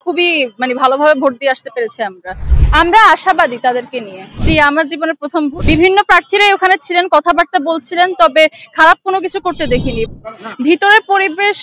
খুবই মানে ভালোভাবে ভোট দিয়ে আসতে পেরেছি আমরা আশাবাদী তাদেরকে নিয়ে। জি, আমার জীবনের প্রথম ভোট। বিভিন্ন প্রার্থীরাই ওখানে ছিলেন, কথাবার্তা বলছিলেন, তবে খারাপ কোনো কিছু করতে দেখিনি। ভিতরের পরিবেশ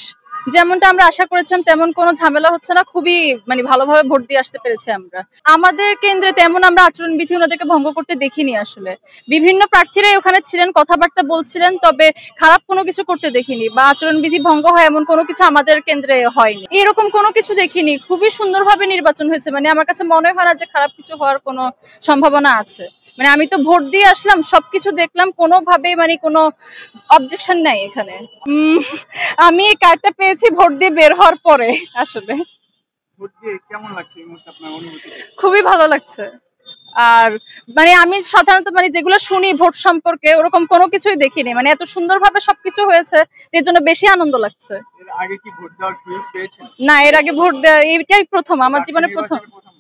যেমনটা আমরা আশা করেছিলাম তেমন কোনো ঝামেলা হচ্ছে না, খুবই মানে ভালোভাবে ভোট দিয়ে আসতে পেরেছি আমরা। আমাদের কেন্দ্রে তেমন আমরা আচরণবিধি ওনাদেরকে ভঙ্গ করতে দেখিনি। আসলে বিভিন্ন প্রার্থীরাই ওখানে ছিলেন, কথাবার্তা বলছিলেন, তবে খারাপ কোনো কিছু করতে দেখিনি বা আচরণবিধি ভঙ্গ হয় এমন কোনো কিছু আমাদের কেন্দ্রে হয়নি। এরকম কোনো কিছু দেখিনি, খুবই সুন্দরভাবে নির্বাচন হয়েছে। মানে আমার কাছে মনে হয় না যে খারাপ কিছু হওয়ার কোনো সম্ভাবনা আছে। মানে আমি তো ভোট দিয়ে আসলাম, সবকিছু দেখলাম, কোনোভাবে মানে কোনো অবজেকশন নাই এখানে। আমি এই কার্ডটা পেয়েছি ভোট দিয়ে বের হওয়ার পরে। আসলে ভোট দিয়ে কেমন লাগছে এই মুহূর্তে আপনার অনুভূতি? খুবই ভালো লাগছে। আর মানে আমি সাধারণত মানে যেগুলো শুনি ভোট সম্পর্কে ওরকম কোনো কিছুই দেখিনি, মানে এত সুন্দরভাবে সবকিছু হয়েছে, এর জন্য বেশি আনন্দ লাগছে। এর আগে কি ভোট দেওয়ার সুযোগ পেয়েছেন? না, এর আগে ভোট দেওয়া এইটাই প্রথম, আমার জীবনে প্রথম।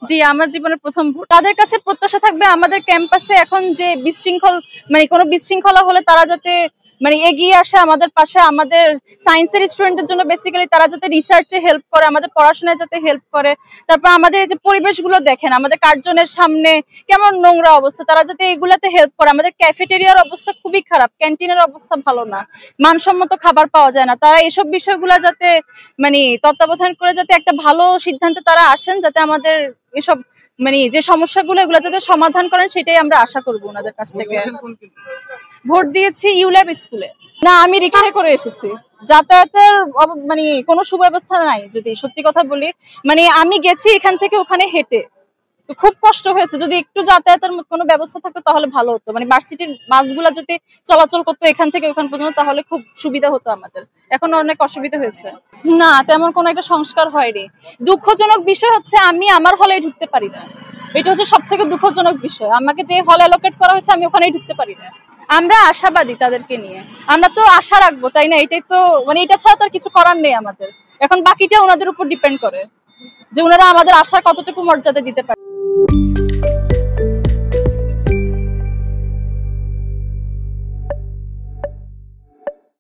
জি, আমার জীবনের প্রথম ভোট। তাদের কাছে প্রত্যাশা থাকবে আমাদের ক্যাম্পাসে এখন যে বিশৃঙ্খল মানে কোনো বিশৃঙ্খলা হলে তারা যাতে মানে এগিয়ে আসে আমাদের পাশে, আমাদের সায়েন্সের স্টুডেন্টদের জন্য বেসিক্যালি তারা যাতে রিসার্চে হেল্প করে, আমাদের পড়াশোনায় যাতে হেল্প করে। তারপর আমাদের এই যে পরিবেশগুলো দেখেন, আমাদের কার্জনের সামনে কেমন নোংরা অবস্থা, তারা যাতে এগুলাতে হেল্প করে। আমাদের ক্যাফেটেরিয়ার অবস্থা খুবই খারাপ, ক্যান্টিনের অবস্থা ভালো না, মানসম্মত খাবার পাওয়া যায় না। তারা এসব বিষয়গুলো যাতে মানে তত্ত্বাবধান করে যাতে একটা ভালো সিদ্ধান্তে তারা আসেন, যাতে আমাদের এসব মানে যে সমস্যাগুলো এগুলো যাতে সমাধান করেন, সেটাই আমরা আশা করবো ওনাদের কাছ থেকে। ভোট দিয়েছি ইউল্যাব স্কুলে। না, আমি রিকশায় করে এসেছি। যাতায়াতের মানে কোনো সুব্যবস্থা নাই, যদি সত্যি কথা বলি। মানে আমি গেছি এখান থেকে ওখানে হেঁটে, তো খুব কষ্ট হয়েছে। যদি একটু যাতায়াতের কোনো ব্যবস্থা থাকতো তাহলে ভালো হতো, মানে ভার্সিটির বাসগুলো যদি চলাচল করতো এখান থেকে ওখান পর্যন্ত তাহলে খুব সুবিধা হতো আমাদের। এখন অনেক অসুবিধা হয়েছে। না, তেমন কোনো একটা সংস্কার হয়নি। দুঃখজনক বিষয় হচ্ছে আমি আমার হলে ঢুকতে পারি না, এটা হচ্ছে সব থেকে দুঃখজনক বিষয়। আমাকে যে হল অ্যালোকেট করা হয়েছে আমি ওখানেই ঢুকতে পারি না। আমরা আশাবাদী তাদেরকে নিয়ে, আমরা তো আশা রাখবো, তাই না? এটাই তো মানে এটা ছাড়া তো আর কিছু করার নেই আমাদের। এখন বাকিটা ওনাদের উপর ডিপেন্ড করে যে ওনারা আমাদের আশার কতটুকু মর্যাদা দিতে পারে।